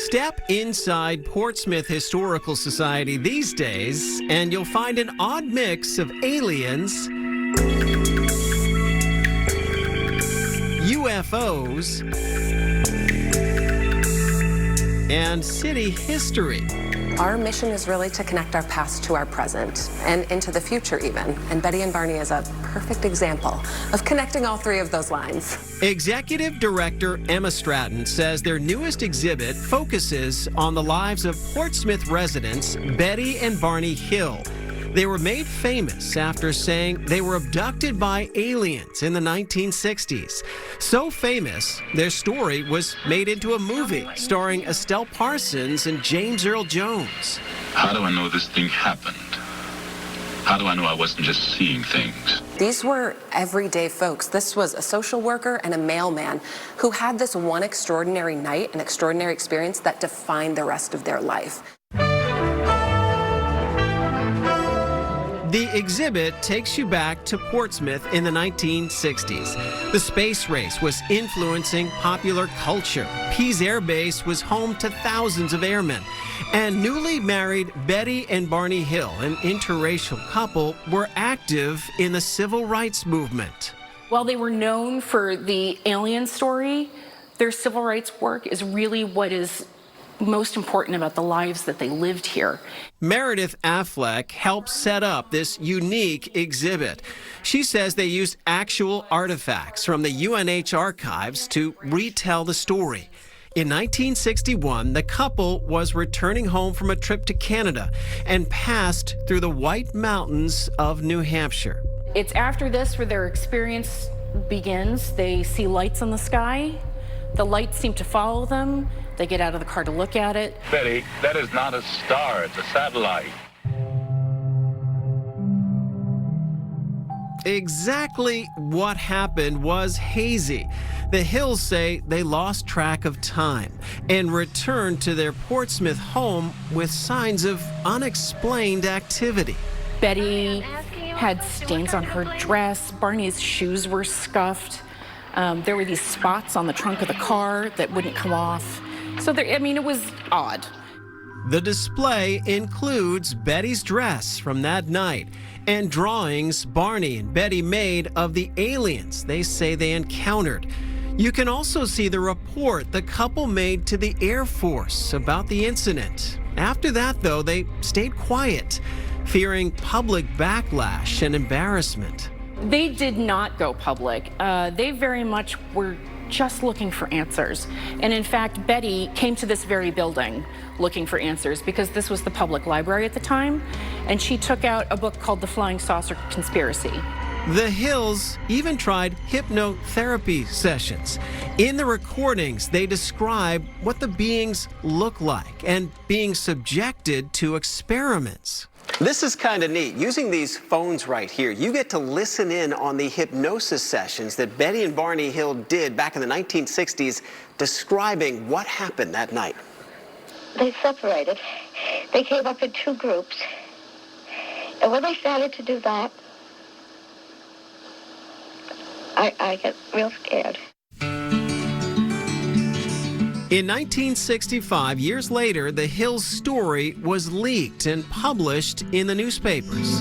Step inside Portsmouth Historical Society these days, and you'll find an odd mix of aliens, UFOs, and city history. Our mission is really to connect our past to our present and into the future even. And Betty and Barney is a perfect example of connecting all three of those lines. Executive Director Emma Stratton says their newest exhibit focuses on the lives of Portsmouth residents Betty and Barney Hill. They were made famous after saying they were abducted by aliens in the 1960s. So famous, their story was made into a movie starring Estelle Parsons and James Earl Jones. How do I know this thing happened? How do I know I wasn't just seeing things? These were everyday folks. This was a social worker and a mailman who had this one extraordinary night, an extraordinary experience that defined the rest of their life. The exhibit takes you back to Portsmouth in the 1960s. The space race was influencing popular culture. Pease Air Base was home to thousands of airmen. And newly married Betty and Barney Hill, an interracial couple, were active in the civil rights movement. While they were known for the alien story, their civil rights work is really what is most important about the lives that they lived here. Meredith Affleck helped set up this unique exhibit. She says they used actual artifacts from the UNH archives to retell the story. In 1961, the couple was returning home from a trip to Canada and passed through the White Mountains of New Hampshire. It's after this where their experience begins. They see lights in the sky. The lights seem to follow them. They get out of the car to look at it. Betty, that is not a star, it's a satellite. Exactly what happened was hazy. The Hills say they lost track of time and returned to their Portsmouth home with signs of unexplained activity. Betty had stains on her dress. Barney's shoes were scuffed. There were these spots on the trunk of the car that wouldn't come off. So it was odd. The display includes Betty's dress from that night and drawings Barney and Betty made of the aliens they say they encountered. You can also see the report the couple made to the Air Force about the incident. After that, though, they stayed quiet, fearing public backlash and embarrassment. They did not go public. They very much were just looking for answers. And in fact, Betty came to this very building looking for answers because this was the public library at the time. And she took out a book called The Flying Saucer Conspiracy. The Hills even tried hypnotherapy sessions. In the recordings, they describe what the beings look like and being subjected to experiments. This is kind of neat. Using these phones right here, you get to listen in on the hypnosis sessions that Betty and Barney Hill did back in the 1960s, describing what happened that night. They separated. They came up in two groups. And when they started to do that, I get real scared. In 1965, years later, the Hills' story was leaked and published in the newspapers.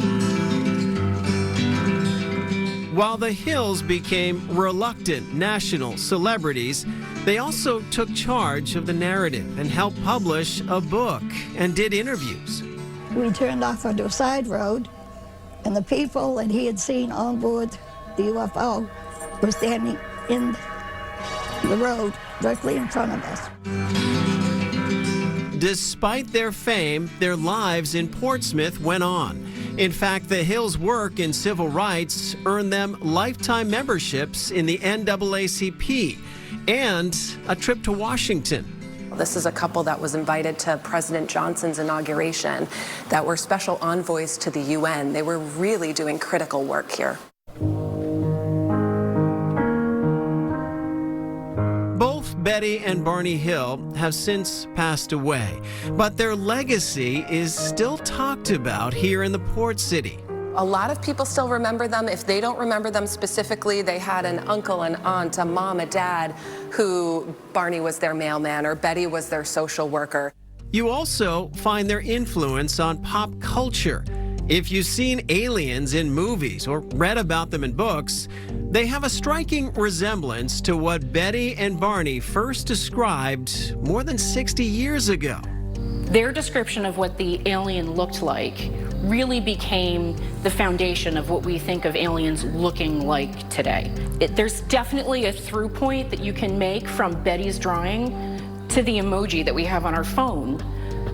While the Hills became reluctant national celebrities, they also took charge of the narrative and helped publish a book and did interviews. We turned off onto a side road, and the people that he had seen on board the UFO were standing in the road directly in front of us. Despite their fame, their lives in Portsmouth went on. In fact, the Hills' work in civil rights earned them lifetime memberships in the NAACP and a trip to Washington. This is a couple that was invited to President Johnson's inauguration, that were special envoys to the UN. They were really doing critical work here. Both Betty and Barney Hill have since passed away, but their legacy is still talked about here in the Port City. A lot of people still remember them. If they don't remember them specifically, they had an uncle, an aunt, a mom, a dad who Barney was their mailman or Betty was their social worker. You also find their influence on pop culture. If you've seen aliens in movies or read about them in books, they have a striking resemblance to what Betty and Barney first described more than 60 years ago. Their description of what the alien looked like really became the foundation of what we think of aliens looking like today. There's definitely a through point that you can make from Betty's drawing to the emoji that we have on our phone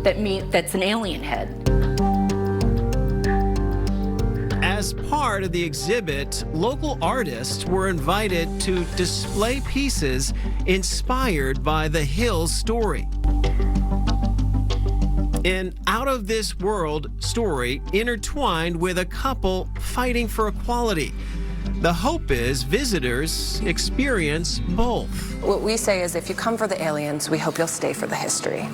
that's an alien head. As part of the exhibit, local artists were invited to display pieces inspired by the Hill story. An out-of-this-world story intertwined with a couple fighting for equality. The hope is visitors experience both. What we say is if you come for the aliens, we hope you'll stay for the history.